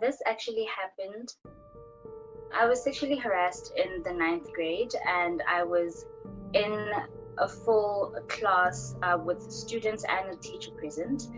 This actually happened. I was sexually harassed in the 9th grade, and I was in a full class with students and a teacher present.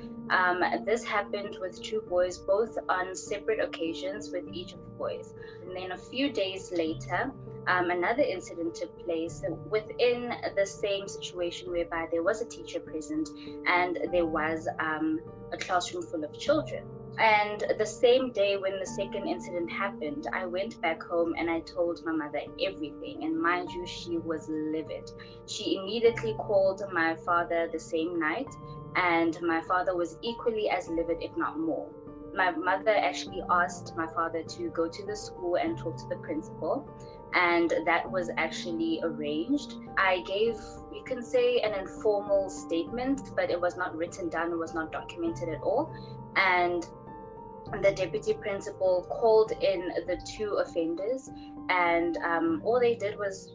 This happened with 2 boys, both on separate occasions with each of the boys. And then a few days later, another incident took place within the same situation, whereby there was a teacher present and there was a classroom full of children. And the same day when the second incident happened, I went back home and I told my mother everything. And mind you, she was livid. She immediately called my father the same night, and my father was equally as livid, if not more. My mother actually asked my father to go to the school and talk to the principal, and that was actually arranged. I gave, you can say, an informal statement, but it was not written down, it was not documented at all. And the deputy principal called in the 2 offenders, and all they did was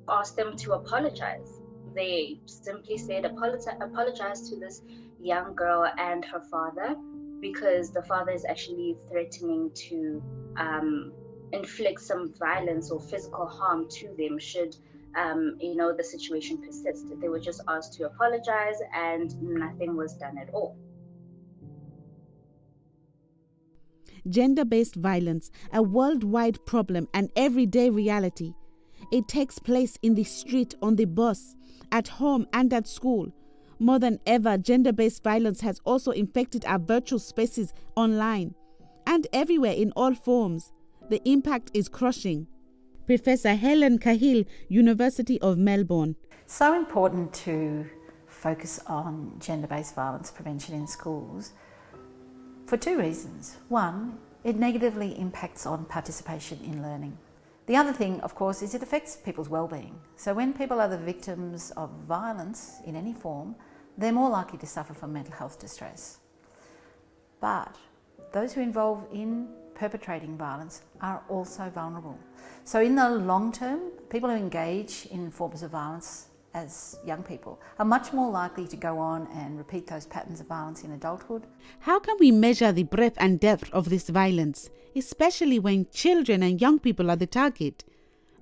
ask them to apologize. They simply said, apologize to this young girl and her father, because the father is actually threatening to inflict some violence or physical harm to them should the situation persist. They were just asked to apologize, and nothing was done at all. Gender-based violence, a worldwide problem and everyday reality. It takes place in the street, on the bus, at home and at school. More than ever, gender-based violence has also infected our virtual spaces online and everywhere in all forms. The impact is crushing. Professor Helen Cahill, University of Melbourne. So important to focus on gender-based violence prevention in schools for 2 reasons. One, it negatively impacts on participation in learning. The other thing, of course, is it affects people's well-being. So when people are the victims of violence in any form, they're more likely to suffer from mental health distress. But those who involve in perpetrating violence are also vulnerable. So in the long term, people who engage in forms of violence as young people are much more likely to go on and repeat those patterns of violence in adulthood. How can we measure the breadth and depth of this violence, especially when children and young people are the target?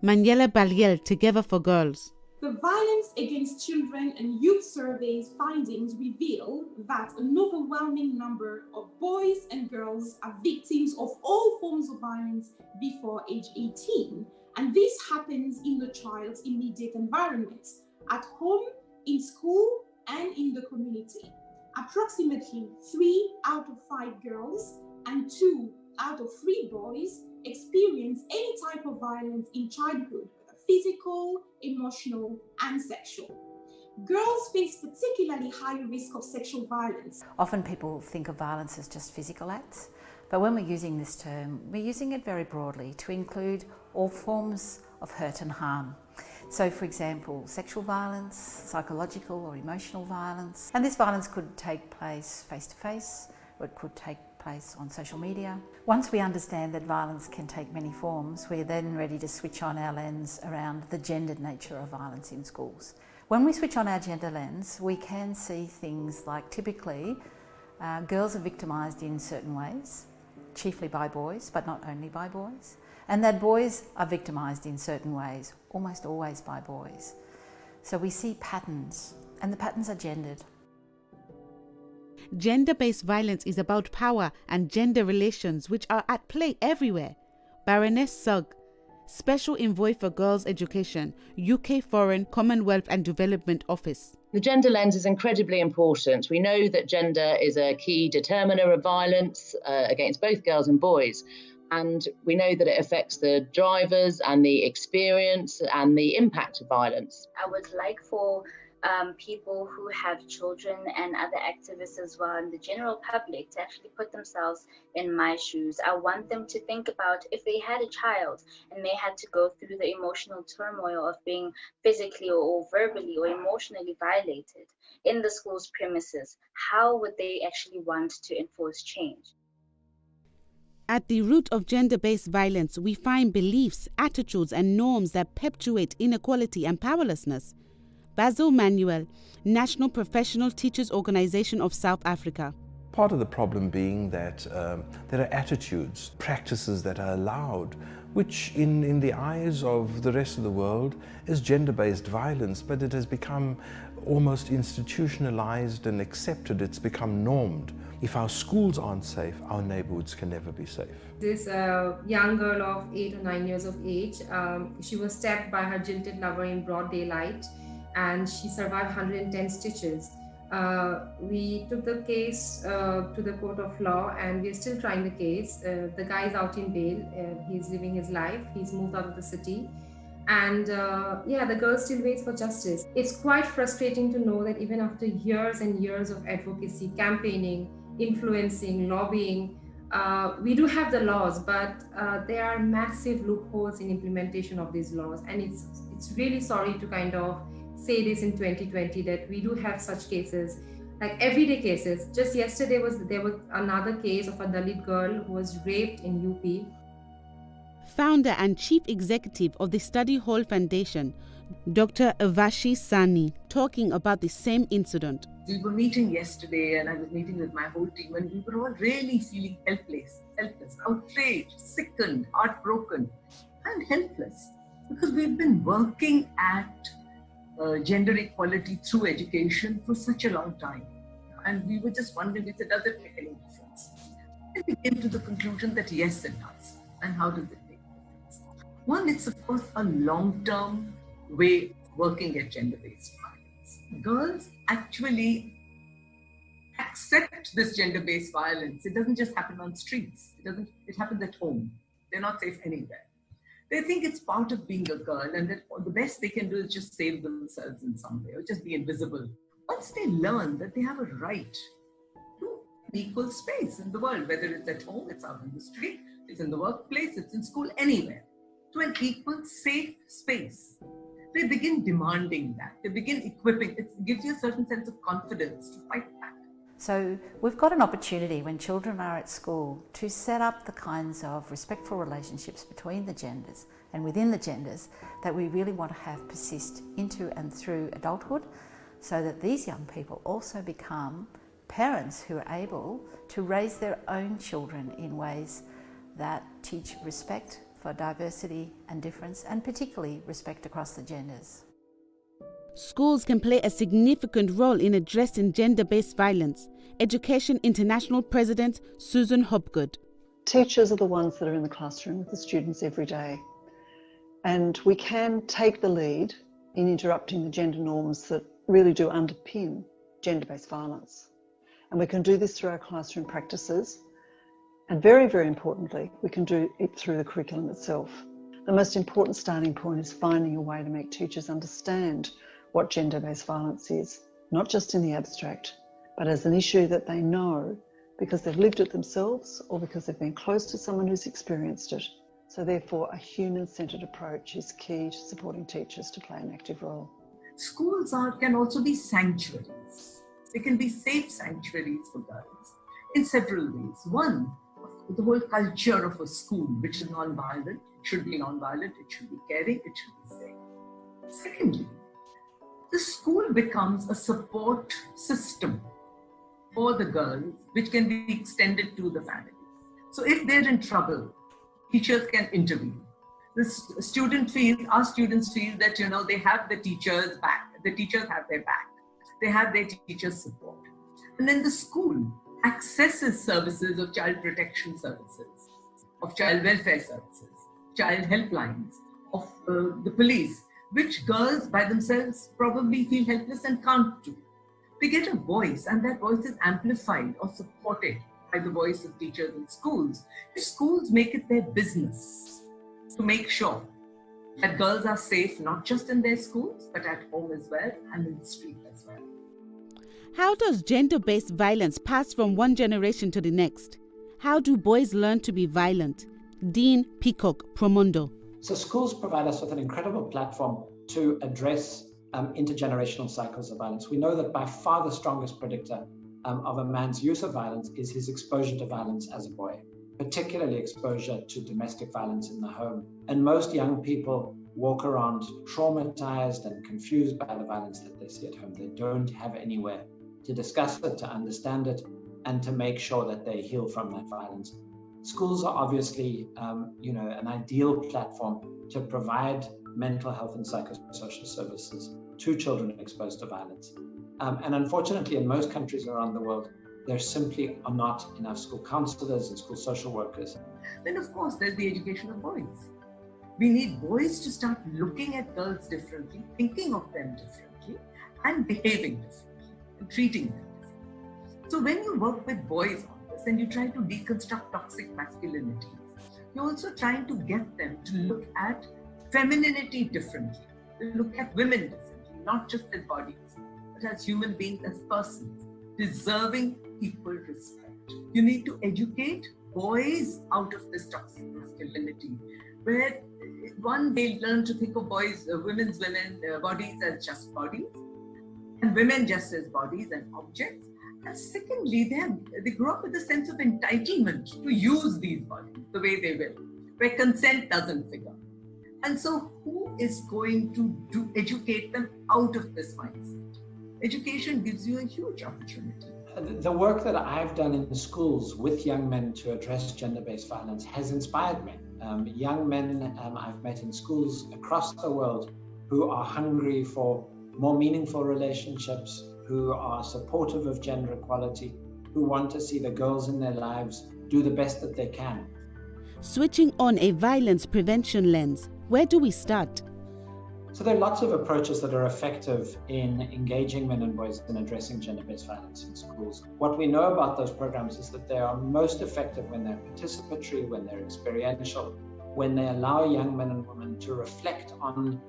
Manuela Balliet, Together for Girls. The Violence Against Children and Youth Survey's findings reveal that an overwhelming number of boys and girls are victims of all forms of violence before age 18. And this happens in the child's immediate environment, at home, in school, and in the community. Approximately 3 out of 5 girls and 2 out of 3 boys experience any type of violence in childhood, physical, emotional, and sexual. Girls face particularly high risk of sexual violence. Often people think of violence as just physical acts, but when we're using this term, we're using it very broadly to include all forms of hurt and harm. So, for example, sexual violence, psychological or emotional violence. And this violence could take place face-to-face, or it could take place on social media. Once we understand that violence can take many forms, we're then ready to switch on our lens around the gendered nature of violence in schools. When we switch on our gender lens, we can see things like typically girls are victimised in certain ways, chiefly by boys, but not only by boys, and that boys are victimised in certain ways, almost always by boys. So we see patterns, and the patterns are gendered. Gender-based violence is about power and gender relations which are at play everywhere. Baroness Sugg, Special Envoy for Girls Education, UK Foreign, Commonwealth and Development Office. The gender lens is incredibly important. We know that gender is a key determiner of violence against both girls and boys. And we know that it affects the drivers and the experience and the impact of violence. I would like for people who have children and other activists as well, and the general public, to actually put themselves in my shoes. I want them to think about if they had a child and they had to go through the emotional turmoil of being physically or verbally or emotionally violated in the school's premises, how would they actually want to enforce change? At the root of gender-based violence, we find beliefs, attitudes and norms that perpetuate inequality and powerlessness. Basil Manuel, National Professional Teachers Organisation of South Africa. Part of the problem being that there are attitudes, practices that are allowed, which in the eyes of the rest of the world is gender-based violence, but it has become almost institutionalized and accepted. It's become normed. If our schools aren't safe, our neighborhoods can never be safe. This young girl of 8 or 9 years of age, she was stabbed by her jilted lover in broad daylight, and she survived 110 stitches. We took the case to the court of law, and we're still trying the case. The guy is out in bail. He's living his life. He's moved out of the city. And the girl still waits for justice. It's quite frustrating to know that even after years and years of advocacy, campaigning, influencing, lobbying, we do have the laws, but there are massive loopholes in implementation of these laws. And it's really sorry to kind of say this in 2020, that we do have such cases, like everyday cases. Just yesterday there was another case of a Dalit girl who was raped in UP. Founder and Chief Executive of the Study Hall Foundation, Dr. Urvashi Sahni, talking about the same incident. We were meeting yesterday, and I was meeting with my whole team, and we were all really feeling helpless, outraged, sickened, heartbroken, and helpless, because we've been working at gender equality through education for such a long time. And we were just wondering, does it make any difference? And we came to the conclusion that yes, it does. And how does it make a difference? One, it's of course a long-term way of working at gender-based violence. Girls actually accept this gender-based violence. It doesn't just happen on streets. It happens at home. They're not safe anywhere. They think it's part of being a girl, and that the best they can do is just save themselves in some way or just be invisible. Once they learn that they have a right to an equal space in the world, whether it's at home, it's out in the street, it's in the workplace, it's in school, anywhere, to an equal, safe space, they begin demanding that. They begin equipping. It gives you a certain sense of confidence to fight back. So we've got an opportunity when children are at school to set up the kinds of respectful relationships between the genders and within the genders that we really want to have persist into and through adulthood, so that these young people also become parents who are able to raise their own children in ways that teach respect for diversity and difference, and particularly respect across the genders. Schools can play a significant role in addressing gender-based violence. Education International President Susan Hopgood. Teachers are the ones that are in the classroom with the students every day. And we can take the lead in interrupting the gender norms that really do underpin gender-based violence. And we can do this through our classroom practices. And very, very importantly, we can do it through the curriculum itself. The most important starting point is finding a way to make teachers understand what gender-based violence is, not just in the abstract, but as an issue that they know because they've lived it themselves or because they've been close to someone who's experienced it. So therefore, a human-centred approach is key to supporting teachers to play an active role. Schools can also be sanctuaries. They can be safe sanctuaries for girls in several ways. One, the whole culture of a school, which is non-violent. It should be non-violent, it should be caring, it should be safe. Secondly, the school becomes a support system for the girls, which can be extended to the family. So if they're in trouble, teachers can intervene. Our students feel that, they have the teachers' back. The teachers have their back. They have their teachers' support. And then the school accesses services of child protection services, of child welfare services, child helplines, of the police, which girls by themselves probably feel helpless and can't do. They get a voice, and that voice is amplified or supported by the voice of teachers in schools. The schools make it their business to make sure that girls are safe, not just in their schools, but at home as well and in the street as well. How does gender-based violence pass from one generation to the next? How do boys learn to be violent? Dean Peacock, Promondo. So schools provide us with an incredible platform to address intergenerational cycles of violence. We know that by far the strongest predictor of a man's use of violence is his exposure to violence as a boy, particularly exposure to domestic violence in the home. And most young people walk around traumatized and confused by the violence that they see at home. They don't have anywhere to discuss it, to understand it, and to make sure that they heal from that violence. Schools are obviously, an ideal platform to provide mental health and psychosocial services to children exposed to violence. And unfortunately, in most countries around the world, there simply are not enough school counselors and school social workers. Then, of course, there's the education of boys. We need boys to start looking at girls differently, thinking of them differently, and behaving differently, and treating them differently. So when you work with boys on this and you try to deconstruct toxic masculinity, you're also trying to get them to look at femininity differently, to look at women differently, not just as bodies, but as human beings, as persons, deserving equal respect. You need to educate boys out of this toxic masculinity, where one, they learn to think of women's bodies as just bodies, and women just as bodies and objects. And secondly, they grow up with a sense of entitlement to use these bodies the way they will, where consent doesn't figure. And so who is going to educate them out of this mindset? Education gives you a huge opportunity. The work that I've done in the schools with young men to address gender-based violence has inspired me. Young men I've met in schools across the world who are hungry for more meaningful relationships, who are supportive of gender equality, who want to see the girls in their lives do the best that they can. Switching on a violence prevention lens, where do we start? So there are lots of approaches that are effective in engaging men and boys in addressing gender-based violence in schools. What we know about those programs is that they are most effective when they're participatory, when they're experiential, when they allow young men and women to reflect on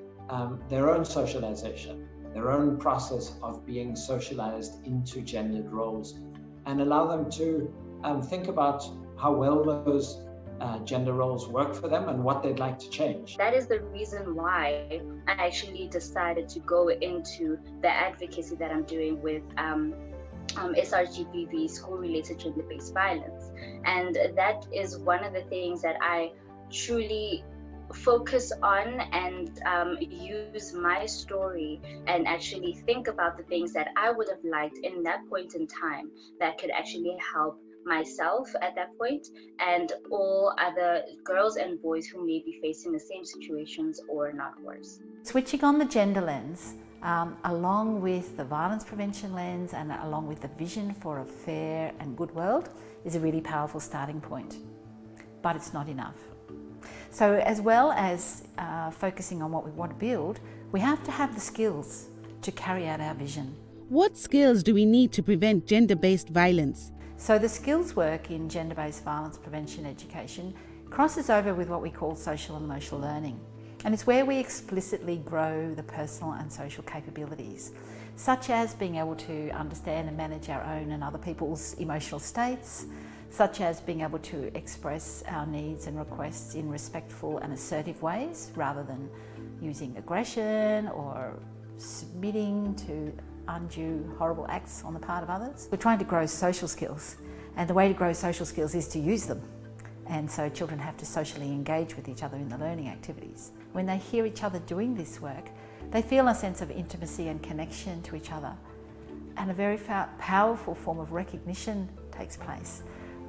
their own socialization, their own process of being socialized into gendered roles, and allow them to think about how well those gender roles work for them and what they'd like to change. That is the reason why I actually decided to go into the advocacy that I'm doing with SRGBV, school-related gender-based violence. And that is one of the things that I truly focus on and use my story and actually think about the things that I would have liked in that point in time that could actually help myself at that point and all other girls and boys who may be facing the same situations or not worse. Switching on the gender lens, along with the violence prevention lens and along with the vision for a fair and good world, is a really powerful starting point. But it's not enough. So as well as focusing on what we want to build, we have to have the skills to carry out our vision. What skills do we need to prevent gender-based violence? So the skills work in gender-based violence prevention education crosses over with what we call social and emotional learning. And it's where we explicitly grow the personal and social capabilities, such as being able to understand and manage our own and other people's emotional states, such as being able to express our needs and requests in respectful and assertive ways rather than using aggression or submitting to undue horrible acts on the part of others. We're trying to grow social skills, and the way to grow social skills is to use them. And so children have to socially engage with each other in the learning activities. When they hear each other doing this work, they feel a sense of intimacy and connection to each other, and a very powerful form of recognition takes place.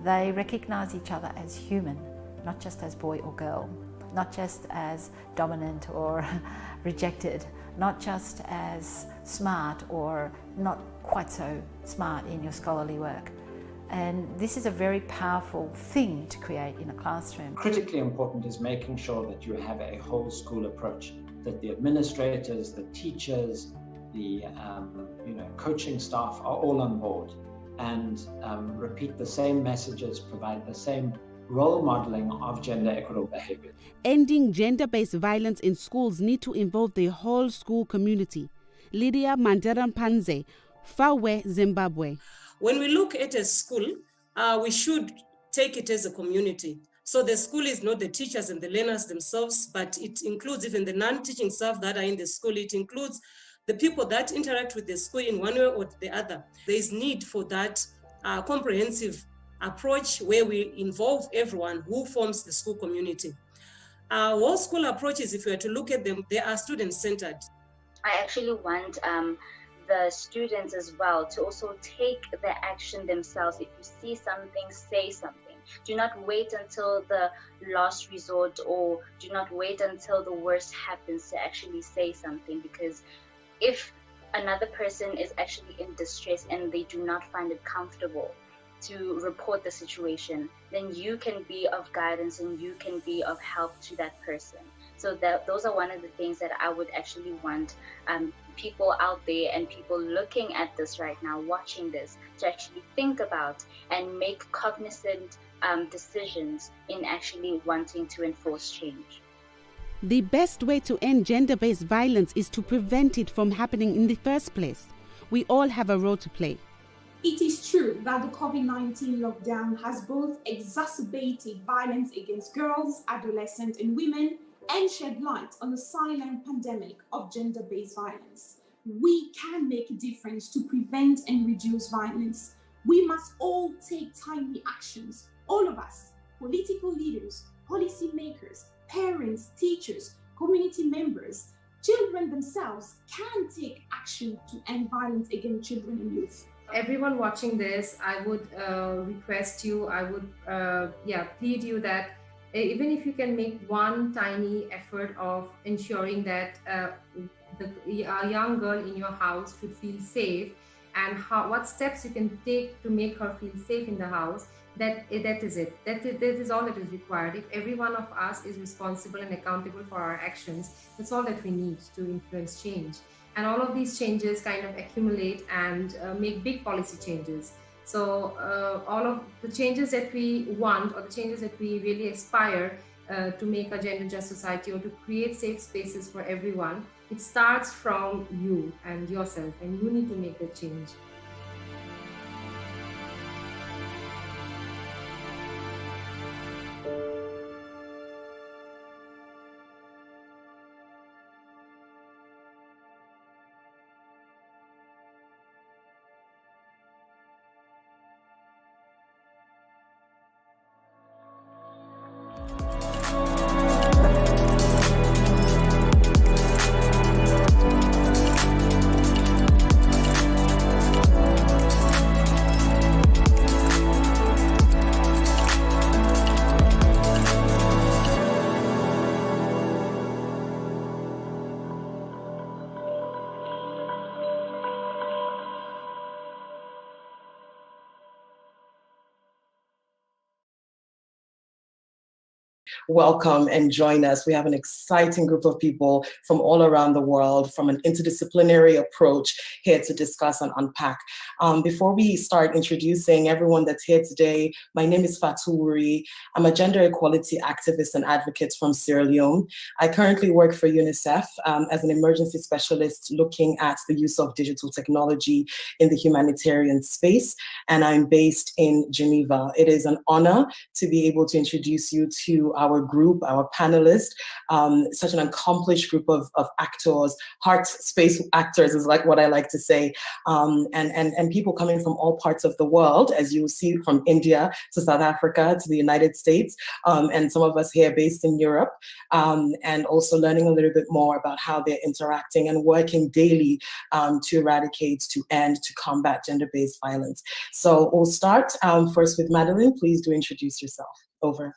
They recognise each other as human, not just as boy or girl, not just as dominant or rejected, not just as smart or not quite so smart in your scholarly work. And this is a very powerful thing to create in a classroom. Critically important is making sure that you have a whole school approach, that the administrators, the teachers, the coaching staff are all on board and repeat the same messages, provide the same role modeling of gender equitable behavior. Ending gender-based violence in schools need to involve the whole school community. Lydia, Madyirapanze, FAWE, Zimbabwe. When we look at a school, we should take it as a community. So the school is not the teachers and the learners themselves, but it includes even the non-teaching staff that are in the school. It includes the people that interact with the school in one way or the other. There is need for that comprehensive approach where we involve everyone who forms the school community. Our whole school approaches, if we were to look at them, they are student-centered. I actually want the students as well to also take the action themselves. If you see something, say something. Do not wait until the last resort, or do not wait until the worst happens to actually say something, because if another person is actually in distress and they do not find it comfortable to report the situation, then you can be of guidance and you can be of help to that person. So those are one of the things that I would actually want people out there and people looking at this right now, watching this, to actually think about and make cognizant decisions in actually wanting to enforce change. The best way to end gender-based violence is to prevent it from happening in the first place. We all have a role to play. It is true that the COVID-19 lockdown has both exacerbated violence against girls, adolescents, and women, and shed light on the silent pandemic of gender-based violence. We can make a difference to prevent and reduce violence. We must all take timely actions. All of us, political leaders, policymakers, parents, teachers, community members, children themselves can take action to end violence against children and youth. Everyone watching this, I would request you, I would plead you that even if you can make one tiny effort of ensuring that a young girl in your house should feel safe, and what steps you can take to make her feel safe in the house, that is it. That is all that is required. If every one of us is responsible and accountable for our actions, that's all that we need to influence change. And all of these changes kind of accumulate and make big policy changes. So all of the changes that we want, or the changes that we really aspire to make a gender just society, or to create safe spaces for everyone, it starts from you and yourself, and you need to make that change. Welcome and join us. We have an exciting group of people from all around the world, from an interdisciplinary approach, here to discuss and unpack. Before we start introducing everyone that's here today, my name is Fatou Wuri. I'm a gender equality activist and advocate from Sierra Leone. I currently work for UNICEF as an emergency specialist looking at the use of digital technology in the humanitarian space, and I'm based in Geneva. It is an honor to be able to introduce you to our group, our panelists, such an accomplished group of actors, heart space actors is like what I like to say, and people coming from all parts of the world, as you will see, from India to South Africa to the United States, and some of us here based in Europe, and also learning a little bit more about how they're interacting and working daily to eradicate, to end, to combat gender-based violence. So we'll start first with Madeline. Please do introduce yourself. Over.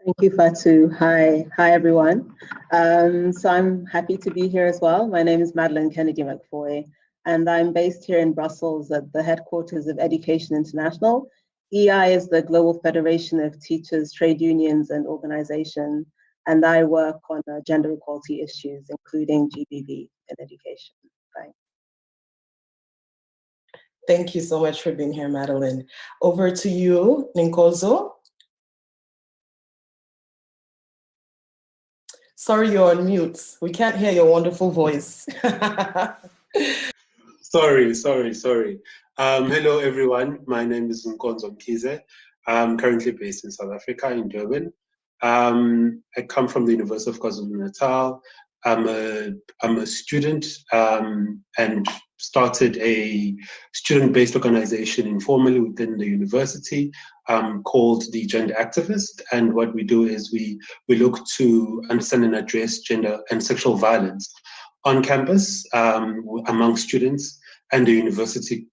Thank you, Fatou. Hi everyone. So I'm happy to be here as well. My name is Madeline Kennedy McFoy, and I'm based here in Brussels at the headquarters of Education International. EI is the Global Federation of Teachers, Trade Unions, and Organizations, and I work on gender equality issues, including GBV in education. Thanks. Thank you so much for being here, Madeline. Over to you, Ninkozo. Sorry, you're on mute. We can't hear your wonderful voice. Sorry. Hello, everyone. My name is Nkonzo Mkize. I'm currently based in South Africa, in Durban. I come from the University of KwaZulu-Natal. I'm a student and started a student-based organization informally within the university called the Gender Activist. And what we do is we look to understand and address gender and sexual violence on campus among students and the university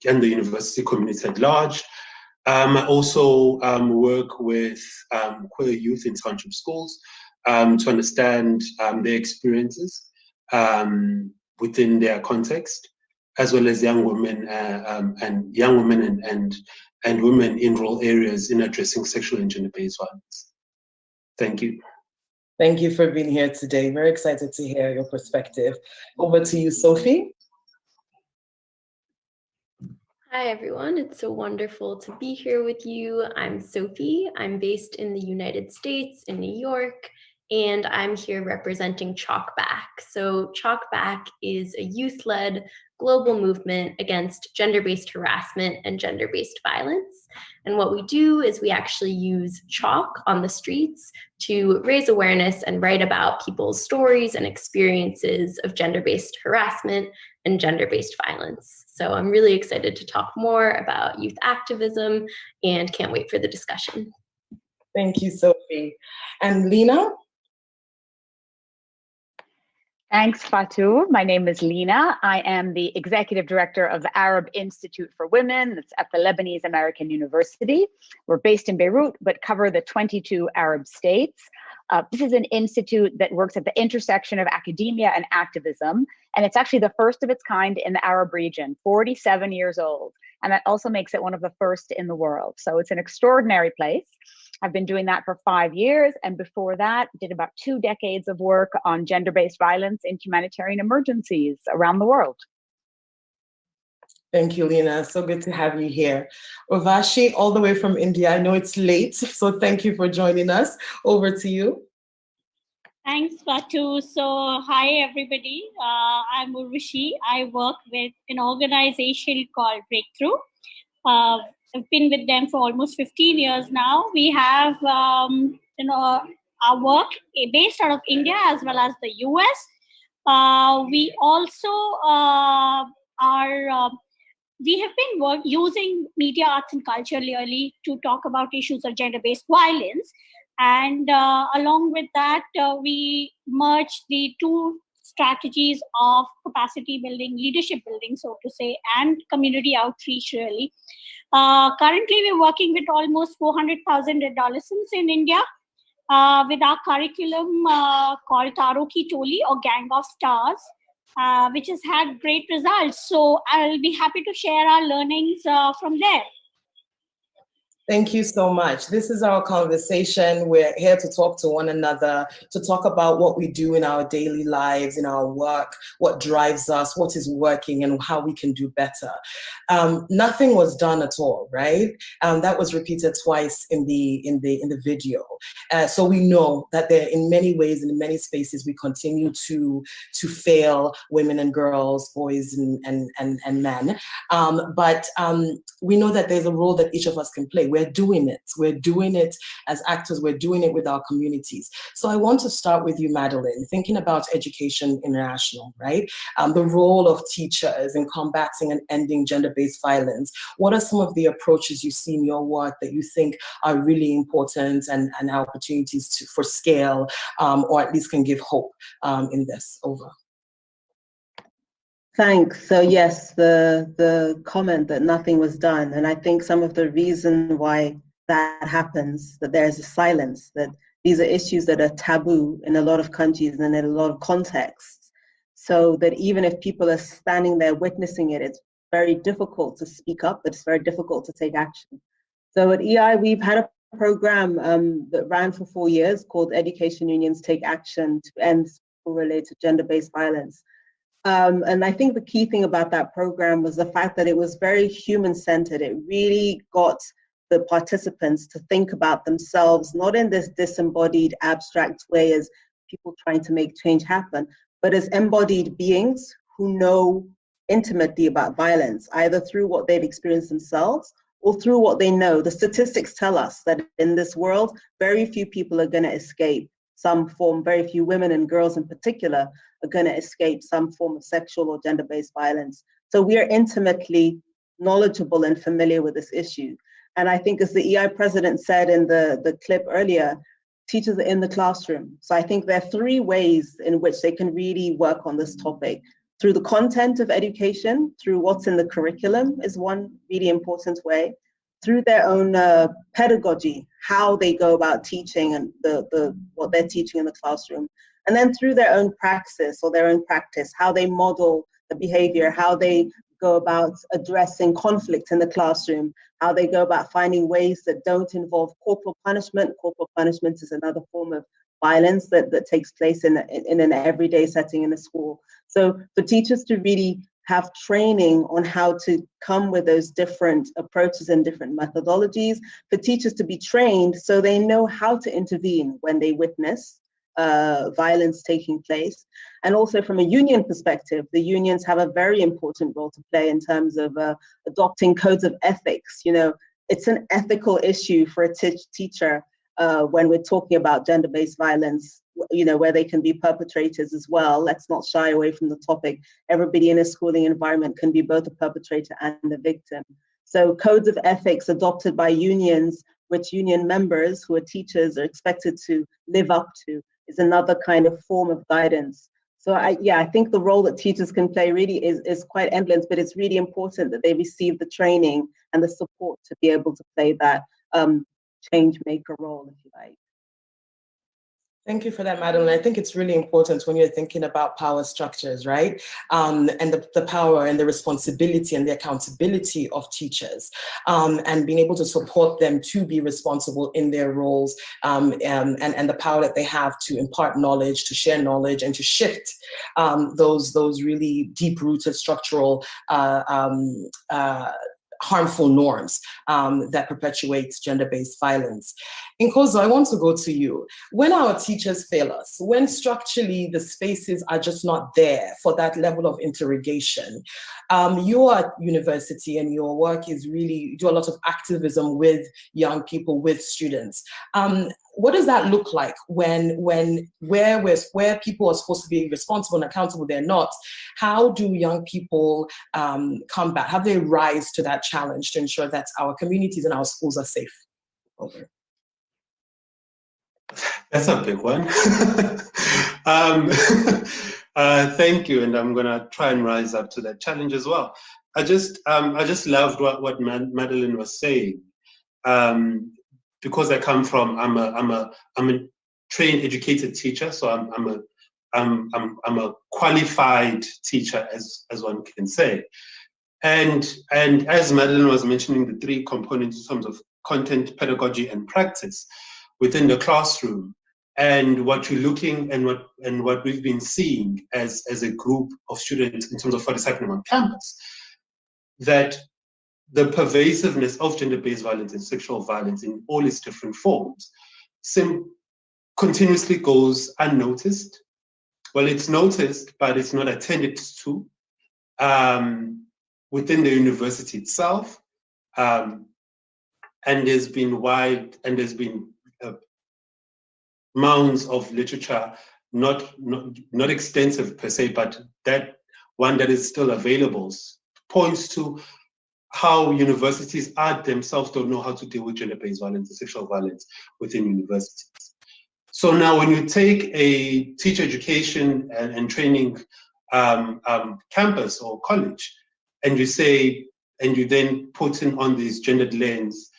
community at large. I also work with queer youth in township schools to understand their experiences within their context, as well as young women and women in rural areas in addressing sexual and gender-based violence. Thank you. Thank you for being here today. Very excited to hear your perspective. Over to you, Sophie. Hi, everyone. It's so wonderful to be here with you. I'm Sophie. I'm based in the United States, in New York, and I'm here representing Chalk Back. So Chalk Back is a youth-led global movement against gender-based harassment and gender-based violence. And what we do is we actually use chalk on the streets to raise awareness and write about people's stories and experiences of gender-based harassment and gender-based violence. So I'm really excited to talk more about youth activism and can't wait for the discussion. Thank you, Sophie. And Lena? Thanks, Fatou. My name is Lena. I am the executive director of the Arab Institute for Women. That's at the Lebanese American University. We're based in Beirut, but cover the 22 Arab states. This is an institute that works at the intersection of academia and activism. And it's actually the first of its kind in the Arab region, 47 years old. And that also makes it one of the first in the world. So it's an extraordinary place. I've been doing that for 5 years. And before that, did about 2 decades of work on gender-based violence in humanitarian emergencies around the world. Thank you, Lena. So good to have you here. Urvashi, all the way from India. I know it's late, so thank you for joining us. Over to you. Thanks, Fatou. So, hi, everybody. I'm Urvashi. I work with an organization called Breakthrough. I've been with them for almost 15 years now. We have, our work based out of India as well as the US. We also we have been using media, arts, and culture really to talk about issues of gender-based violence. And along with that, we merge the two strategies of capacity building, leadership building, so to say, and community outreach, really. Currently, we're working with almost 400,000 adolescents in India with our curriculum called Taro Ki Toli, or Gang of Stars, which has had great results. So I'll be happy to share our learnings from there. Thank you so much. This is our conversation. We're here to talk to one another, to talk about what we do in our daily lives, in our work, what drives us, what is working, and how we can do better. Nothing was done at all, right? That was repeated twice in the video. So we know that there, in many ways and in many spaces, we continue to fail women and girls, boys and men. But we know that there's a role that each of us can play. We're doing it. We're doing it as actors. We're doing it with our communities. So I want to start with you, Madeline, thinking about Education International, right? The role of teachers in combating and ending gender-based violence. What are some of the approaches you see in your work that you think are really important and opportunities for scale, or at least can give hope in this? Over. Thanks. So yes, the comment that nothing was done, and I think some of the reason why that happens, that there's a silence, that these are issues that are taboo in a lot of countries and in a lot of contexts, so that even if people are standing there witnessing it, it's very difficult to speak up, it's very difficult to take action. So at EI, we've had a program that ran for 4 years called Education Unions Take Action to End School-Related Gender-Based Violence. And I think the key thing about that program was the fact that it was very human-centered. It really got the participants to think about themselves, not in this disembodied, abstract way as people trying to make change happen, but as embodied beings who know intimately about violence, either through what they've experienced themselves or through what they know. The statistics tell us that in this world, very few people are going to escape some form, very few women and girls in particular are going to escape some form of sexual or gender-based violence. So we are intimately knowledgeable and familiar with this issue. And I think, as the EI president said in the clip earlier, teachers are in the classroom. So I think there are three ways in which they can really work on this topic. Through the content of education, through what's in the curriculum is one really important way, through their own pedagogy, how they go about teaching and what they're teaching in the classroom, and then through their own praxis or their own practice, how they model the behavior, how they go about addressing conflict in the classroom, how they go about finding ways that don't involve corporal punishment. Corporal punishment is another form of violence that takes place in an everyday setting in a school. So for teachers to really have training on how to come with those different approaches and different methodologies, for teachers to be trained so they know how to intervene when they witness violence taking place. And also from a union perspective, the unions have a very important role to play in terms of adopting codes of ethics. You know, it's an ethical issue for a teacher when we're talking about gender-based violence, you know, where they can be perpetrators as well. Let's not shy away from the topic. Everybody in a schooling environment can be both a perpetrator and a victim. So codes of ethics adopted by unions, which union members who are teachers are expected to live up to, is another kind of form of guidance. So I think the role that teachers can play really is quite endless, but it's really important that they receive the training and the support to be able to play that change maker role, if you like. Thank you for that, Madeline. I think it's really important when you're thinking about power structures, right? And the power and the responsibility and the accountability of teachers, and being able to support them to be responsible in their roles, and the power that they have to impart knowledge, to share knowledge, and to shift those really deep-rooted structural harmful norms that perpetuate gender-based violence. Nkozo, I want to go to you. When our teachers fail us, when structurally the spaces are just not there for that level of interrogation, you are at university and your work is really, you do a lot of activism with young people, with students. What does that look like when where people are supposed to be responsible and accountable, they're not? How do young people come back? How do they rise to that challenge to ensure that our communities and our schools are safe? Over. That's a big one. Thank you, and I'm gonna try and rise up to that challenge as well. I just loved what Madeline was saying. Because I come from, I'm a trained, educated teacher, so I'm a qualified teacher, as one can say. And as Madeline was mentioning, the three components in terms of content, pedagogy, and practice within the classroom, and what you're looking and what we've been seeing as a group of students in terms of what is happening on campus, that the pervasiveness of gender-based violence and sexual violence in all its different forms continuously goes unnoticed. Well, it's noticed, but it's not attended to within the university itself. And there's been mounds of literature, not extensive per se, but that one that is still available points to how universities themselves don't know how to deal with gender-based violence and sexual violence within universities. So now when you take a teacher education and training campus or college, and you then put in on this gendered lens,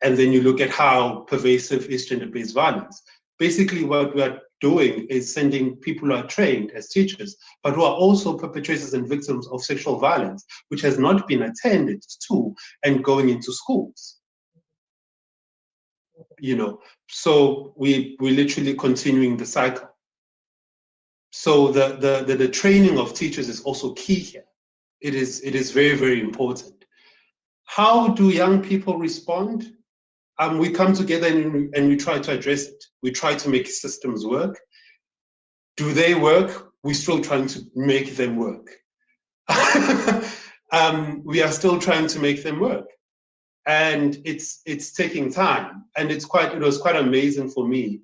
and then you look at how pervasive is gender-based violence, basically what we are doing is sending people who are trained as teachers, but who are also perpetrators and victims of sexual violence, which has not been attended to, and going into schools. You know, so we're literally continuing the cycle. So the training of teachers is also key here. It is very, very important. How do young people respond? We come together and we try to address it. We try to make systems work. Do they work? We're still trying to make them work. We are still trying to make them work. And it's taking time. And it was quite amazing for me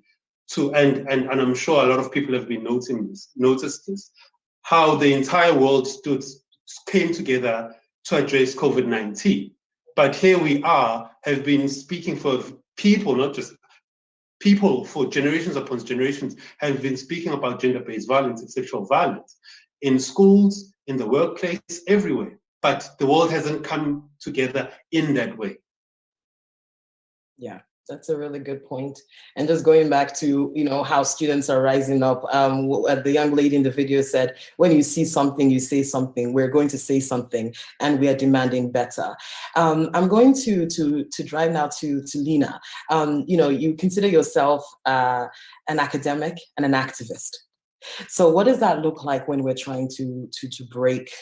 to, and I'm sure a lot of people have been noticed this, how the entire world came together to address COVID-19. But here we have been speaking for people, not just people for generations upon generations have been speaking about gender-based violence and sexual violence in schools, in the workplace, everywhere. But the world hasn't come together in that way. Yeah, that's a really good point. And just going back to, how students are rising up, the young lady in the video said, when you see something, you say something. We're going to say something, and we are demanding better. I'm going to drive now to Lina. You consider yourself an academic and an activist. So what does that look like when we're trying to break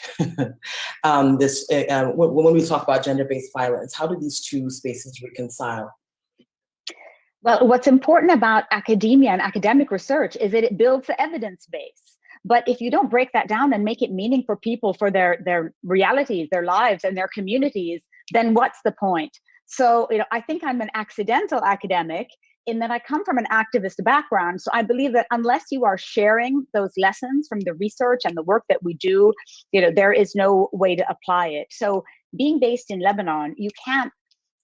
this, when we talk about gender-based violence? How do these two spaces reconcile? Well, what's important about academia and academic research is that it builds the evidence base. But if you don't break that down and make it meaning for people, for their realities, their lives, and their communities, then what's the point? So, I think I'm an accidental academic in that I come from an activist background. So I believe that unless you are sharing those lessons from the research and the work that we do, there is no way to apply it. So being based in Lebanon, you can't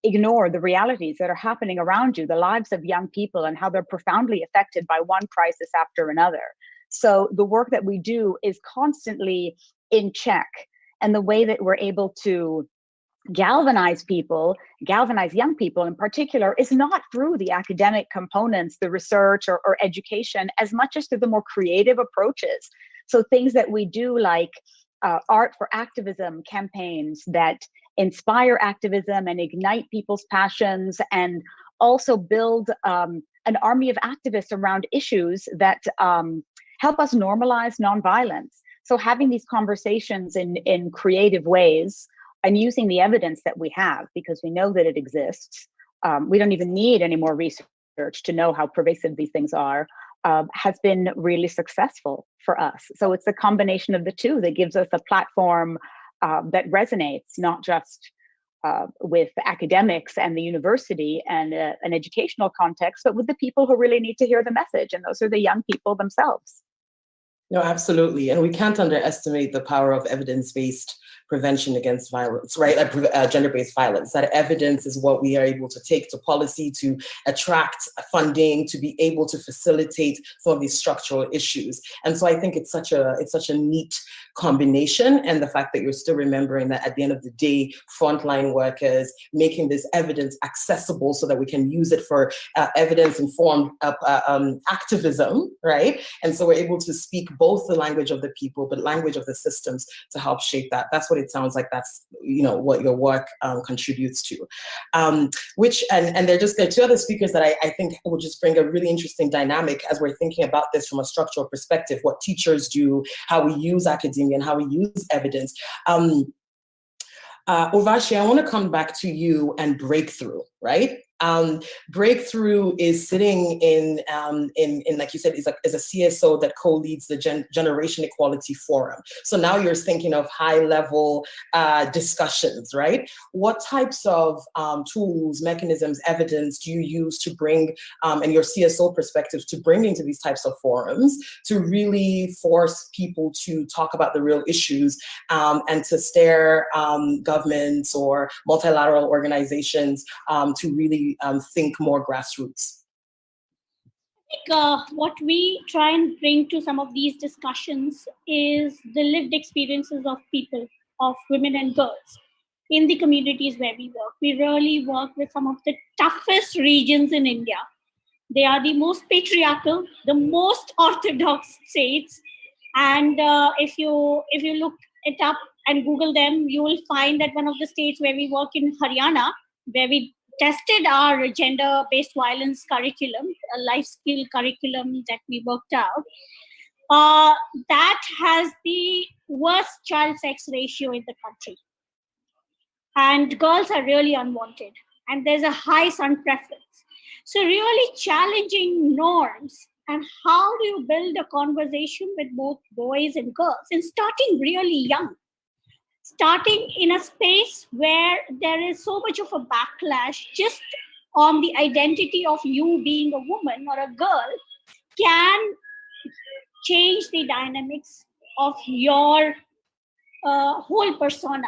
ignore the realities that are happening around you, the lives of young people, and how they're profoundly affected by one crisis after another. So the work that we do is constantly in check. And the way that we're able to galvanize young people in particular, is not through the academic components, the research or education, as much as through the more creative approaches. So things that we do like art for activism campaigns that inspire activism and ignite people's passions, and also build an army of activists around issues that help us normalize nonviolence. So having these conversations in creative ways, and using the evidence that we have, because we know that it exists. We don't even need any more research to know how pervasive these things are, has been really successful for us. So it's a combination of the two that gives us a platform that resonates, not just with academics and the university and an educational context, but with the people who really need to hear the message. And those are the young people themselves. No, absolutely. And we can't underestimate the power of evidence-based prevention against violence, right? Gender-based violence. That evidence is what we are able to take to policy, to attract funding, to be able to facilitate some of these structural issues. And so I think it's such a neat combination. And the fact that you're still remembering that at the end of the day, frontline workers, making this evidence accessible so that we can use it for evidence-informed activism, right? And so we're able to speak both the language of the people, but language of the systems to help shape that. That's what it sounds like. That's what your work contributes to. There are two other speakers that I think will just bring a really interesting dynamic as we're thinking about this from a structural perspective, what teachers do, how we use academia and how we use evidence. Urvashi, I want to come back to you and breakthrough, right? Breakthrough is sitting in like you said, is a CSO that co-leads the Generation Equality Forum. So now you're thinking of high-level discussions, right? What types of tools, mechanisms, evidence do you use to bring, and your CSO perspective, to bring into these types of forums to really force people to talk about the real issues and to steer governments or multilateral organizations to really think more grassroots? I think what we try and bring to some of these discussions is the lived experiences of people, of women and girls in the communities where we work. We really work with some of the toughest regions in India. They are the most patriarchal, the most orthodox states. And if you look it up and Google them, you will find that one of the states where we work in Haryana, where we tested our gender-based violence curriculum, a life skill curriculum that we worked out, that has the worst child sex ratio in the country. And girls are really unwanted. And there's a high son preference. So really challenging norms and how do you build a conversation with both boys and girls, and starting really young. Starting in a space where there is so much of a backlash just on the identity of you being a woman or a girl can change the dynamics of your whole persona.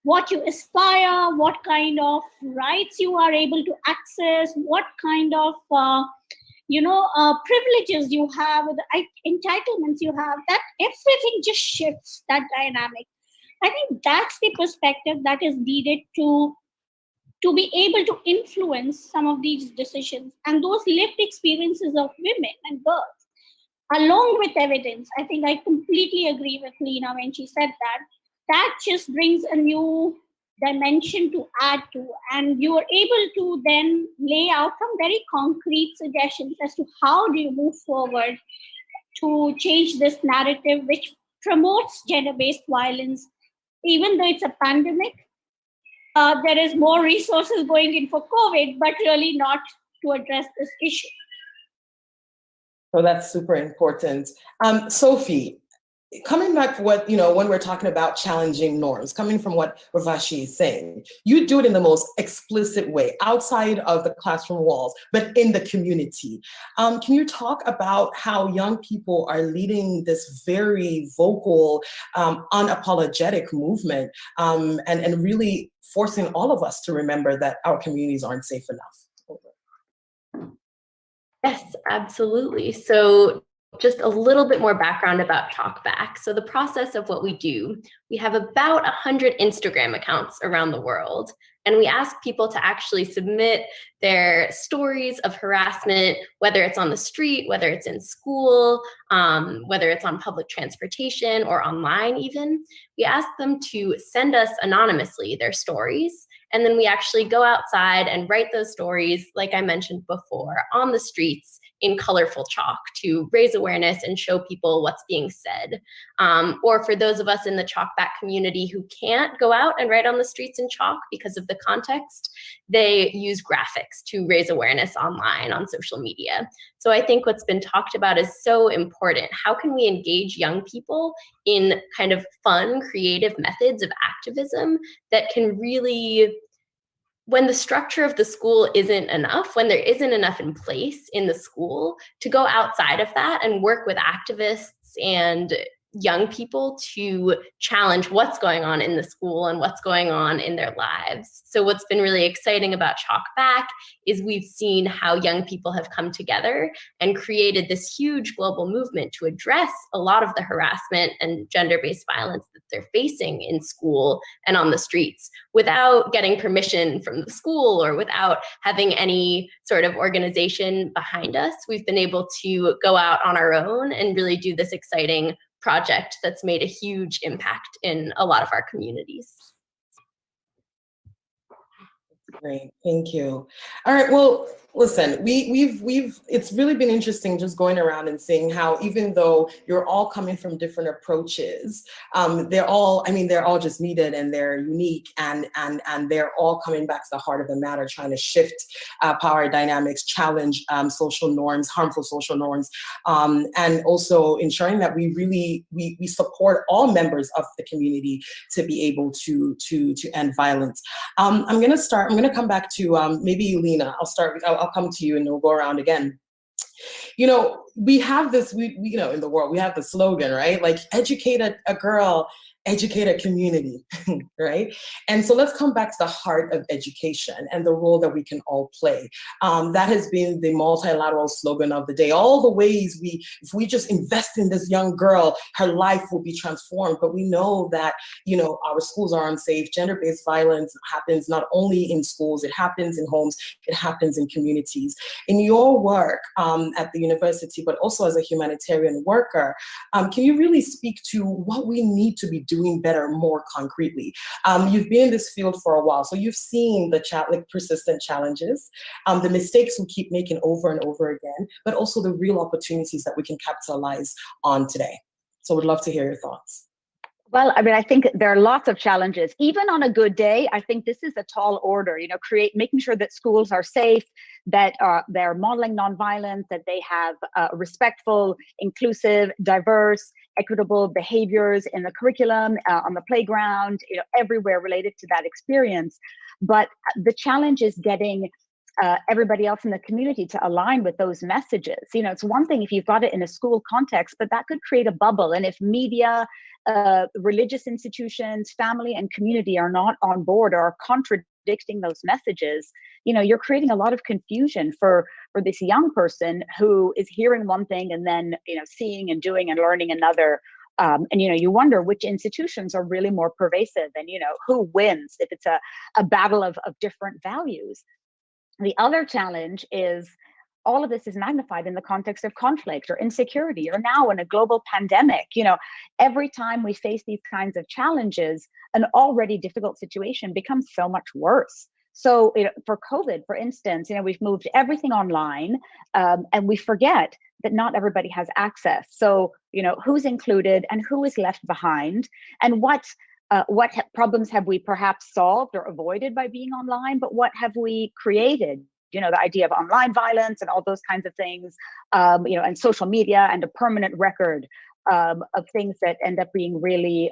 What you aspire, what kind of rights you are able to access, what kind of privileges you have, the entitlements you have, that everything just shifts that dynamic. I think that's the perspective that is needed to be able to influence some of these decisions, and those lived experiences of women and girls, along with evidence. I think I completely agree with Lena when she said that just brings a new dimension to add to, and you are able to then lay out some very concrete suggestions as to how do you move forward to change this narrative which promotes gender-based violence. Even though it's a pandemic, there is more resources going in for COVID, but really not to address this issue. So that's super important. Sophie, coming back to what, when we're talking about challenging norms, coming from what Urvashi is saying, you do it in the most explicit way, outside of the classroom walls, but in the community. Can you talk about how young people are leading this very vocal, unapologetic movement, and really forcing all of us to remember that our communities aren't safe enough? Yes, absolutely. So just a little bit more background about Talkback. So the process of what we do, we have about 100 Instagram accounts around the world, and we ask people to actually submit their stories of harassment, whether it's on the street, whether it's in school, whether it's on public transportation or online even. We ask them to send us anonymously their stories, and then we actually go outside and write those stories, like I mentioned before, on the streets in colorful chalk to raise awareness and show people what's being said. Or for those of us in the Talkback community who can't go out and write on the streets in chalk because of the context, they use graphics to raise awareness online on social media. So I think what's been talked about is so important. How can we engage young people in kind of fun, creative methods of activism that can really, when the structure of the school isn't enough, when there isn't enough in place in the school, to go outside of that and work with activists and young people to challenge what's going on in the school and what's going on in their lives. So what's been really exciting about Talkback is we've seen how young people have come together and created this huge global movement to address a lot of the harassment and gender-based violence that they're facing in school and on the streets without getting permission from the school or without having any sort of organization behind us. We've been able to go out on our own and really do this exciting project that's made a huge impact in a lot of our communities. Great, thank you. All right, well, listen, it's really been interesting just going around and seeing how, even though you're all coming from different approaches, they're all just needed and they're unique, and they're all coming back to the heart of the matter, trying to shift power dynamics, challenge social norms, harmful social norms, and also ensuring that we support all members of the community to be able to end violence. I'm gonna come back to maybe you, Lena. I'll come to you and we'll go around again. We have this, in the world, we have the slogan, right? Like, educate a girl, educate a community, right? And so let's come back to the heart of education and the role that we can all play. That has been the multilateral slogan of the day. All the ways if we just invest in this young girl, her life will be transformed. But we know that, our schools are unsafe. Gender-based violence happens not only in schools, it happens in homes, it happens in communities. In your work at the university, but also as a humanitarian worker, can you really speak to what we need to be doing better more concretely? You've been in this field for a while, so you've seen the persistent challenges, the mistakes we keep making over and over again, but also the real opportunities that we can capitalize on today. So we'd love to hear your thoughts. Well, I think there are lots of challenges. Even on a good day, I think this is a tall order, making sure that schools are safe, that they're modeling nonviolence, that they have respectful, inclusive, diverse, equitable behaviors in the curriculum, on the playground, everywhere related to that experience. But the challenge is getting everybody else in the community to align with those messages. It's one thing if you've got it in a school context, but that could create a bubble. And if media, religious institutions, family, and community are not on board or are contradicting contradicting those messages, you're creating a lot of confusion for this young person who is hearing one thing and then, seeing and doing and learning another. And, you wonder which institutions are really more pervasive and, who wins if it's a battle of different values. The other challenge is all of this is magnified in the context of conflict or insecurity, or now in a global pandemic. Every time we face these kinds of challenges, an already difficult situation becomes so much worse. So for COVID, for instance, we've moved everything online, and we forget that not everybody has access. So, who's included and who is left behind, and what problems have we perhaps solved or avoided by being online, but what have we created? The idea of online violence and all those kinds of things, and social media and a permanent record of things that end up being really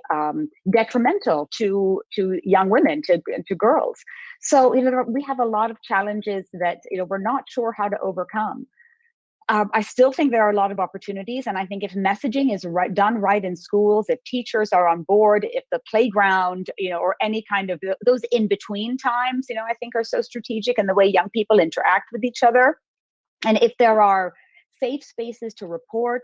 detrimental to young women, to girls. So, we have a lot of challenges that, we're not sure how to overcome. I still think there are a lot of opportunities, and I think if messaging is done right in schools, if teachers are on board, if the playground, or any kind of those in-between times, I think are so strategic in the way young people interact with each other. And if there are safe spaces to report,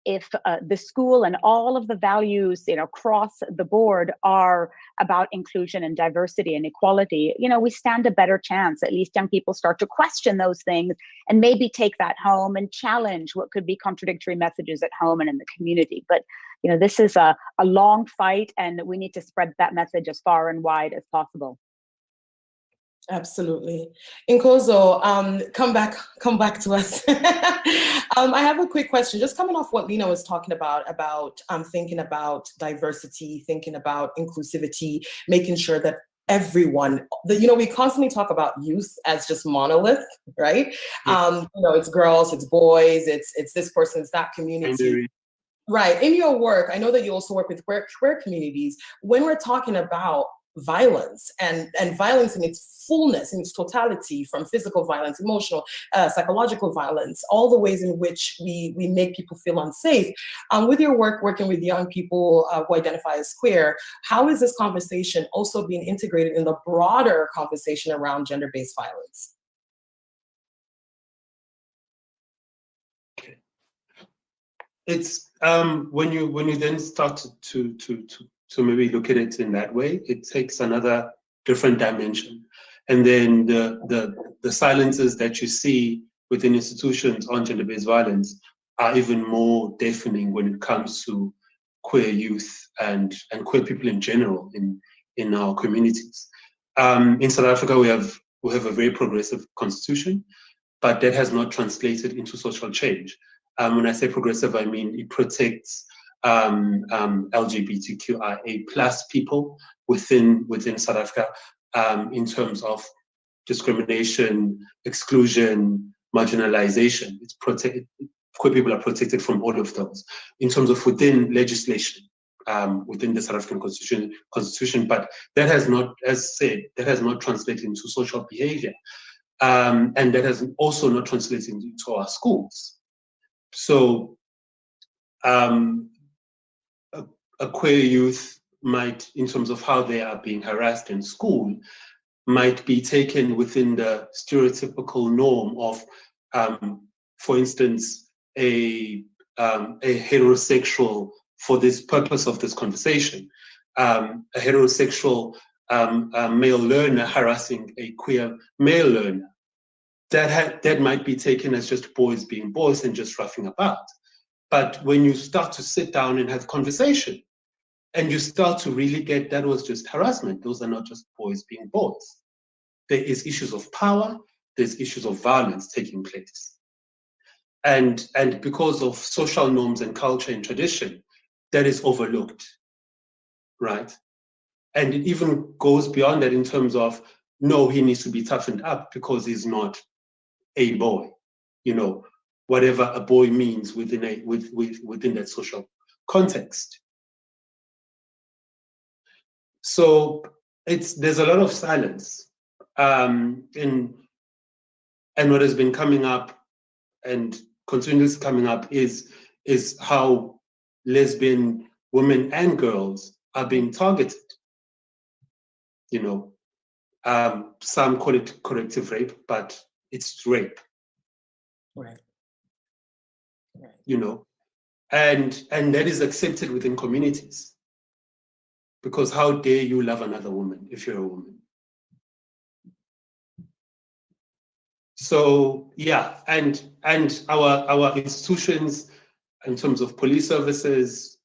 if the school and all of the values, across the board are about inclusion and diversity and equality, we stand a better chance. At least young people start to question those things and maybe take that home and challenge what could be contradictory messages at home and in the community. But, this is a long fight, and we need to spread that message as far and wide as possible. Absolutely. Nkozo, come back to us. I have a quick question, just coming off what Lina was talking about thinking about diversity, thinking about inclusivity, making sure that everyone, we constantly talk about youth as just monolith, right? Yes. It's girls, it's boys, it's this person, it's that community. Right. In your work, I know that you also work with queer communities. When we're talking about violence and violence in its fullness, in its totality, from physical violence, emotional, psychological violence, all the ways in which we make people feel unsafe. With your work working with young people who identify as queer, how is this conversation also being integrated in the broader conversation around gender-based violence? It's when you then start to maybe look at it in that way, it takes another different dimension. And then the silences that you see within institutions on gender-based violence are even more deafening when it comes to queer youth and queer people in general in our communities. In South Africa, we have a very progressive constitution, but that has not translated into social change. When I say progressive, I mean it protects LGBTQIA+ people within South Africa in terms of discrimination, exclusion, marginalization. It's protected. Queer people are protected from all of those in terms of within legislation, within the South African constitution. But that has not, as said, that has not translated into social behavior, and that has also not translated into our schools. So a queer youth might, in terms of how they are being harassed in school, might be taken within the stereotypical norm of, for instance, a heterosexual, for this purpose of this conversation, a heterosexual male learner harassing a queer male learner. That might be taken as just boys being boys and just roughing about. But when you start to sit down and have conversation, and you start to really get that was just harassment, those are not just boys being boys. There is issues of power, there's issues of violence taking place. And because of social norms and culture and tradition, that is overlooked, right? And it even goes beyond that in terms of, no, he needs to be toughened up because he's not a boy, whatever a boy means within that social context. So there's a lot of silence, and what has been coming up and continues coming up is how lesbian women and girls are being targeted. Some call it corrective rape, but it's rape. Right. You know, and that is accepted within communities. Because how dare you love another woman if you're a woman? So yeah, and our institutions in terms of police services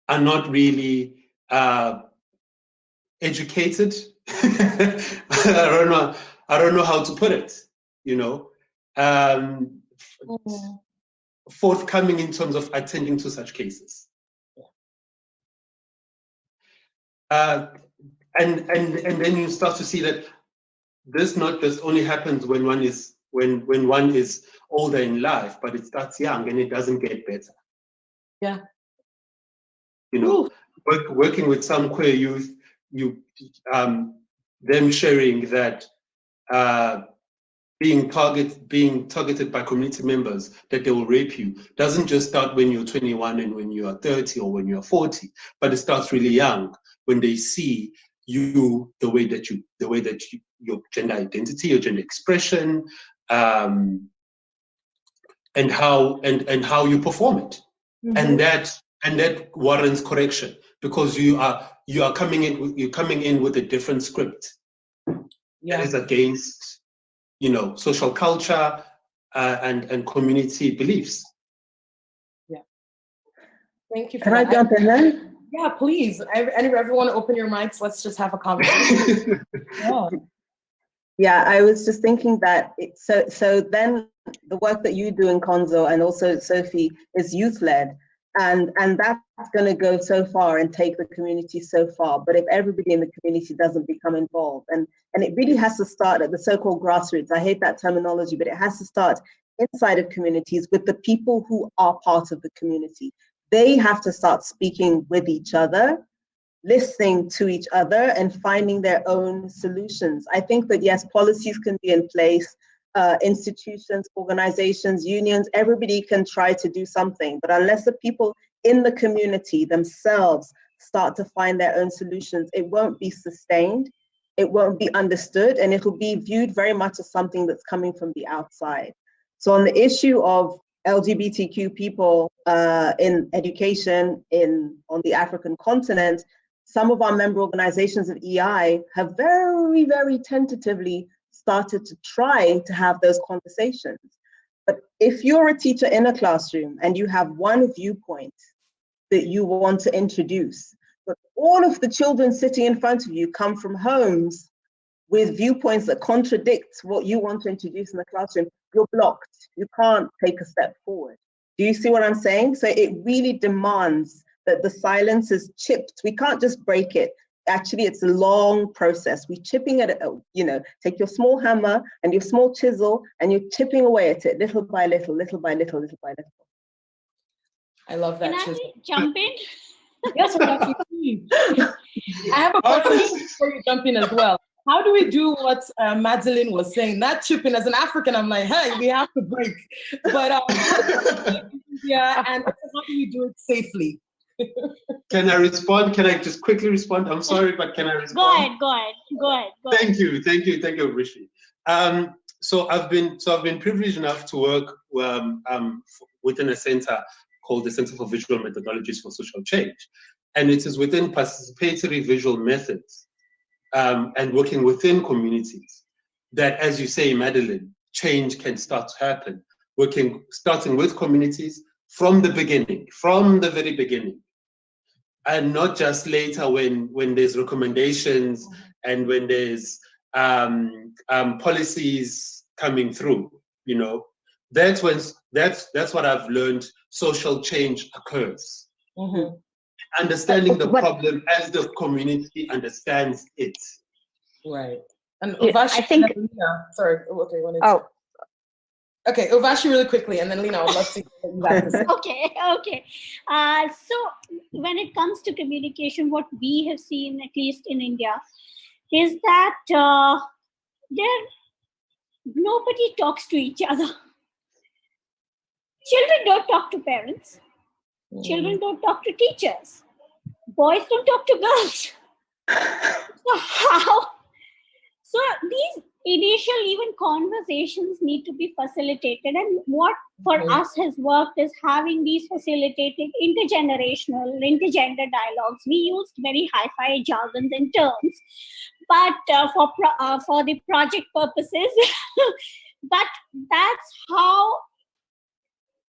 are not really educated. I don't know how to put it, you know. Forthcoming in terms of attending to such cases. And then you start to see that this not just only happens when one is older in life, but it starts young and it doesn't get better. Yeah. You know, working with some queer youth, them sharing that being targeted by community members that they will rape you doesn't just start when you're 21 and when you are 30 or when you're 40, but it starts really young when they see you the way that your gender identity, your gender expression, and how you perform it. Mm-hmm. and that warrants correction because you are coming in with a different script. Yeah. That is against, you know, social culture and community beliefs. Yeah. Thank you for Can that. I jump in there? Yeah, please. Everyone open your mics. Let's just have a conversation. Yeah, I was just thinking that so then the work that you do in Konzo and also Sophie is youth-led, and that's going to go so far and take the community so far. But if everybody in the community doesn't become involved, and it really has to start at the so-called grassroots. I hate that terminology, but it has to start inside of communities with the people who are part of the community. They have to start speaking with each other, listening to each other and finding their own solutions. I think that yes, policies can be in place, institutions, organizations, unions, everybody can try to do something, but unless the people in the community themselves start to find their own solutions, it won't be sustained, it won't be understood, and it'll be viewed very much as something that's coming from the outside. So on the issue of LGBTQ people in education on the African continent, some of our member organizations of EI have very, very tentatively started to try to have those conversations. But if you're a teacher in a classroom and you have one viewpoint that you want to introduce, but all of the children sitting in front of you come from homes with viewpoints that contradict what you want to introduce in the classroom, you're blocked. You can't take a step forward. Do you see what I'm saying? So it really demands that the silence is chipped. We can't just break it. Actually, it's a long process. We're chipping at it, you know, take your small hammer and your small chisel and you're chipping away at it little by little, little by little, little by little. I love that. Can I jump in? Yes, I have a question before you jump in as well. How do we do what Madeline was saying? That chipping, as an African, I'm like, hey, we have to break. But yeah, and how do we do it safely? Can I respond? Can I just quickly respond? I'm sorry, but can I respond? Go ahead. Thank you, Urvashi. So I've been privileged enough to work within a center called the Center for Visual Methodologies for Social Change, and it is within participatory visual methods and working within communities that, as you say, Madeline, change can start to happen. Starting with communities from the beginning, from the very beginning. And not just later when there's recommendations and when there's policies coming through, you know. That's what I've learned. Social change occurs. Mm-hmm. Understanding the problem as the community understands it. Right. And Urvashi, I think. Sorry. Okay. Okay, Urvashi, really quickly, and then Lena, I would love to get you back to say. Okay. So when it comes to communication, what we have seen, at least in India, is that nobody talks to each other. Children don't talk to parents. Children don't talk to teachers. Boys don't talk to girls. So So these initial even conversations need to be facilitated, and what for us has worked is having these facilitated intergenerational, intergender dialogues. We used very hi-fi jargons and terms, but for the project purposes, but that's how,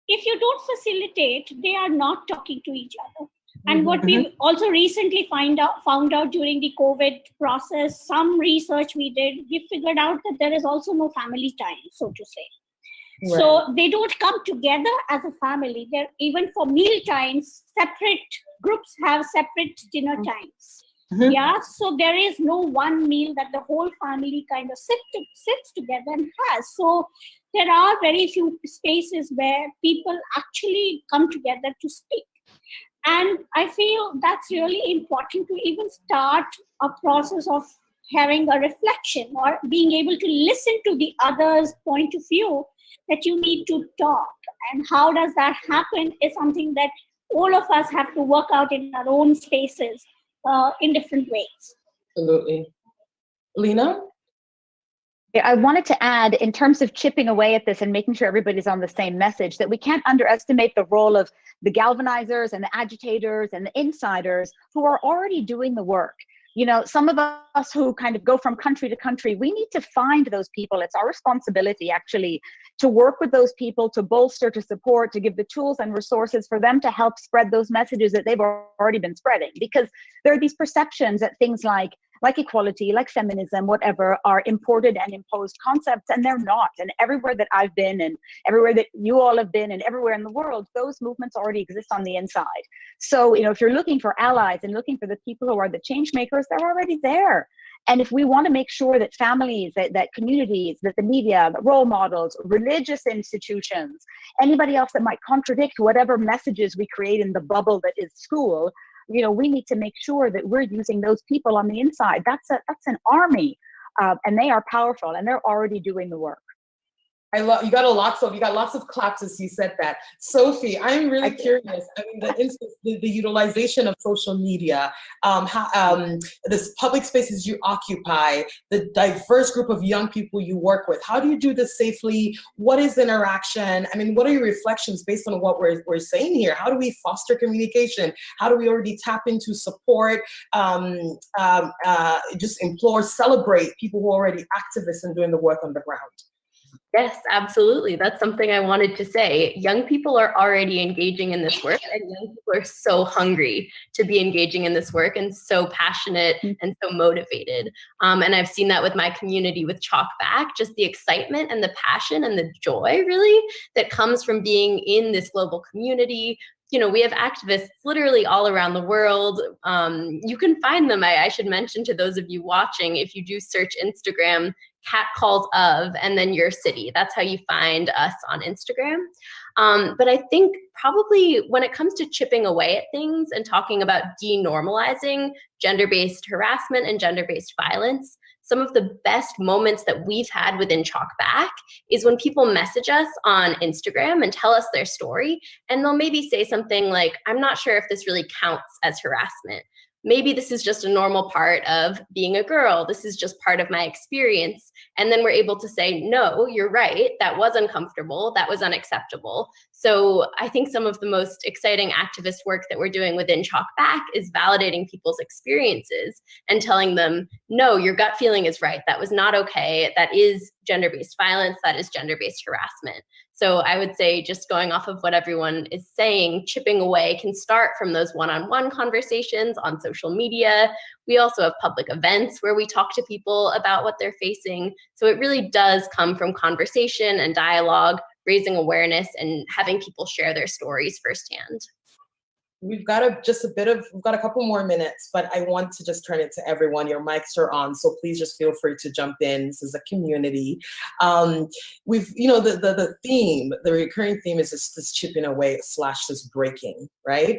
if you don't facilitate, they are not talking to each other. And what we also recently found out during the COVID process, some research we did, we figured out that there is also no family time, so to say. Right. So they don't come together as a family. They're, even for meal times, separate groups have separate dinner times. Yeah, so there is no one meal that the whole family kind of sits together and has. So there are very few spaces where people actually come together to speak. And I feel that's really important to even start a process of having a reflection or being able to listen to the other's point of view, that you need to talk. And how does that happen is something that all of us have to work out in our own spaces in different ways. Absolutely. Lena? I wanted to add, in terms of chipping away at this and making sure everybody's on the same message, that we can't underestimate the role of the galvanizers and the agitators and the insiders who are already doing the work. You know, some of us who kind of go from country to country, we need to find those people. It's our responsibility, actually, to work with those people, to bolster, to support, to give the tools and resources for them to help spread those messages that they've already been spreading. Because there are these perceptions that things like equality, like feminism, whatever, are imported and imposed concepts, and they're not. And everywhere that I've been, and everywhere that you all have been, and everywhere in the world, those movements already exist on the inside. So, you know, if you're looking for allies and looking for the people who are the change makers, they're already there. And if we want to make sure that families, that communities, that the media, the role models, religious institutions, anybody else that might contradict whatever messages we create in the bubble that is school, you know, we need to make sure that we're using those people on the inside. That's an army, and they are powerful, and they're already doing the work. I love, you got lots of claps as you said that. Sophie, I'm really curious. I mean, the utilization of social media, this public spaces you occupy, the diverse group of young people you work with. How do you do this safely? What is interaction? I mean, what are your reflections based on what we're saying here? How do we foster communication? How do we already tap into support, just implore, celebrate people who are already activists and doing the work on the ground? Yes, absolutely. That's something I wanted to say. Young people are already engaging in this work, and young people are so hungry to be engaging in this work and so passionate and so motivated. And I've seen that with my community with Chalk Back, just the excitement and the passion and the joy really that comes from being in this global community. You know, we have activists literally all around the world. You can find them. I should mention to those of you watching, if you do search Instagram, cat calls of, and then your city. That's how you find us on Instagram. But I think probably when it comes to chipping away at things and talking about denormalizing gender-based harassment and gender-based violence, some of the best moments that we've had within Chalk Back is when people message us on Instagram and tell us their story, and they'll maybe say something like, I'm not sure if this really counts as harassment. Maybe this is just a normal part of being a girl. This is just part of my experience. And then we're able to say, no, you're right. That was uncomfortable. That was unacceptable. So I think some of the most exciting activist work that we're doing within Chalk Back is validating people's experiences and telling them, no, your gut feeling is right. That was not okay. That is gender-based violence. That is gender-based harassment. So I would say, just going off of what everyone is saying, chipping away can start from those one-on-one conversations on social media. We also have public events where we talk to people about what they're facing. So it really does come from conversation and dialogue, raising awareness and having people share their stories firsthand. We've got a couple more minutes, but I want to just turn it to everyone. Your mics are on, so please just feel free to jump in. This is a community. We've, you know, the theme, the recurring theme is this chipping away / this breaking, right?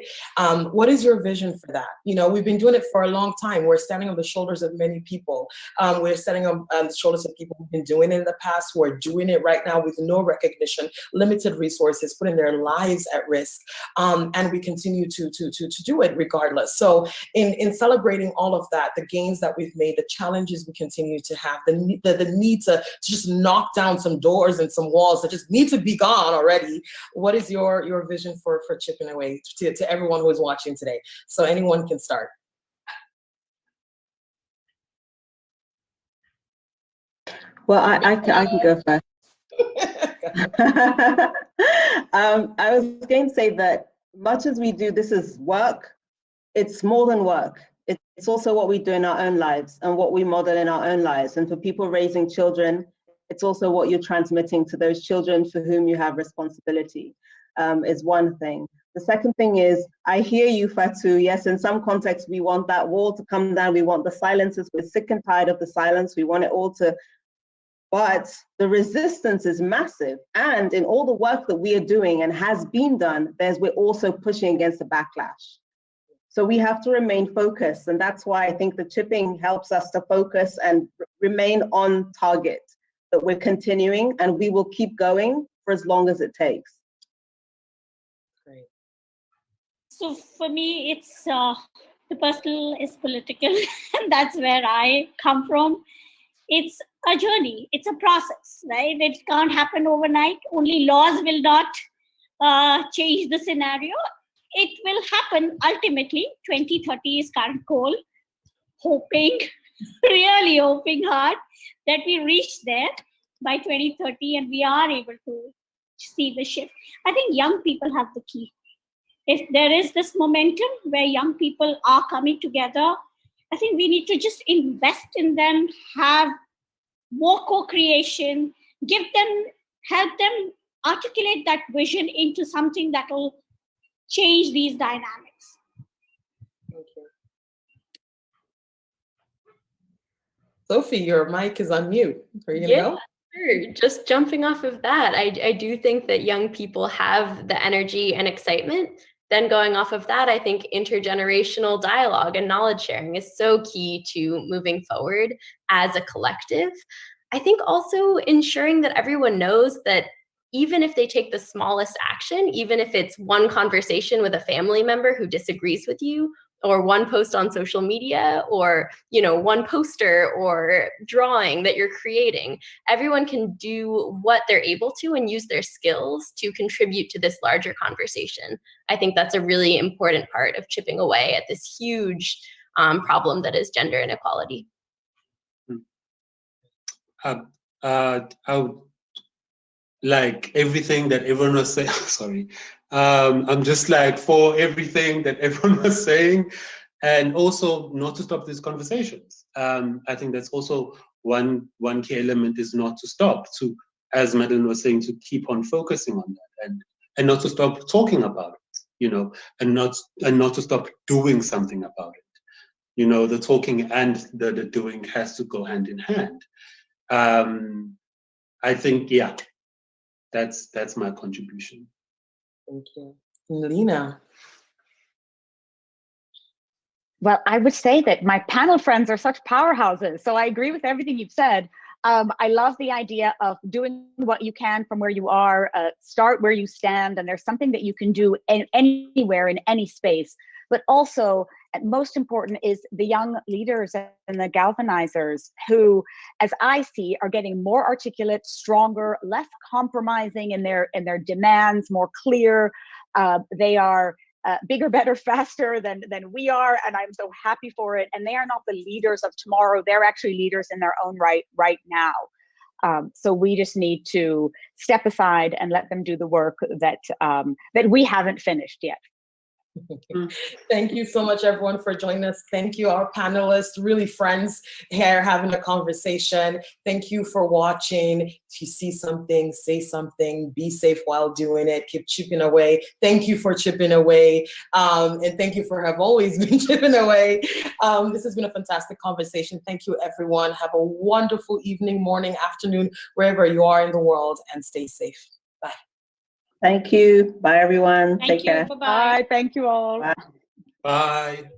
What is your vision for that? You know, we've been doing it for a long time. We're standing on the shoulders of many people. We're standing on the shoulders of people who've been doing it in the past, who are doing it right now with no recognition, limited resources, putting their lives at risk, and we continue do it regardless. So in celebrating all of that, the gains that we've made, the challenges we continue to have, the need to just knock down some doors and some walls that just need to be gone already. What is your vision for chipping away to everyone who is watching today? So anyone can start. Well, I can go first. I was going to say that much as we do this is work, it's more than work. It's also what we do in our own lives and what we model in our own lives. And for people raising children, it's also what you're transmitting to those children for whom you have responsibility, is one thing. The second thing is, I hear you, Fatu. Yes, in some contexts, we want that wall to come down. We want the silences. We're sick and tired of the silence. We want it all to. But the resistance is massive. And in all the work that we are doing and has been done, we're also pushing against the backlash. So we have to remain focused. And that's why I think the chipping helps us to focus and remain on target, that we're continuing and we will keep going for as long as it takes. Great. So for me, it's the personal is political. And that's where I come from. It's a journey, it's a process, right? It can't happen overnight. Only laws will not change the scenario. It will happen ultimately. 2030 is current goal. Hoping, really hoping hard that we reach there by 2030 and we are able to see the shift. I think young people have the key. If there is this momentum where young people are coming together, I think we need to just invest in them, have more co-creation, help them articulate that vision into something that will change these dynamics. Thank you. Sophie, your mic is on mute. Are you gonna go? Sure. Just jumping off of that, I do think that young people have the energy and excitement. Then going off of that, I think intergenerational dialogue and knowledge sharing is so key to moving forward as a collective. I think also ensuring that everyone knows that even if they take the smallest action, even if it's one conversation with a family member who disagrees with you, or one post on social media, or one poster or drawing that you're creating, everyone can do what they're able to and use their skills to contribute to this larger conversation. I think that's a really important part of chipping away at this huge problem that is gender inequality. I would like everything that everyone was saying. Sorry. I'm just like for everything that everyone was saying, and also not to stop these conversations. I think that's also one key element, is not to stop, to, as Madeline was saying, to keep on focusing on that, and not to stop talking about it, and not to stop doing something about it. The talking and the doing has to go hand in hand. I think, yeah, that's my contribution. Thank you. Lena. Well, I would say that my panel friends are such powerhouses. So I agree with everything you've said. I love the idea of doing what you can from where you are, start where you stand, and there's something that you can do anywhere, in any space. But also, most important is the young leaders and the galvanizers who, as I see, are getting more articulate, stronger, less compromising in their demands, more clear. They are bigger, better, faster than we are, and I'm so happy for it. And they are not the leaders of tomorrow; they're actually leaders in their own right now. So we just need to step aside and let them do the work that we haven't finished yet. Thank you so much, everyone, for joining us. Thank you, our panelists, really friends here having a conversation. Thank you for watching. If you see something, say something, be safe while doing it, keep chipping away. Thank you for chipping away. And thank you for have always been chipping away. This has been a fantastic conversation. Thank you, everyone. Have a wonderful evening, morning, afternoon, wherever you are in the world, and stay safe. Bye. Thank you. Bye, everyone. Thank you. Take care. Bye-bye. Bye. Thank you all. Bye. Bye.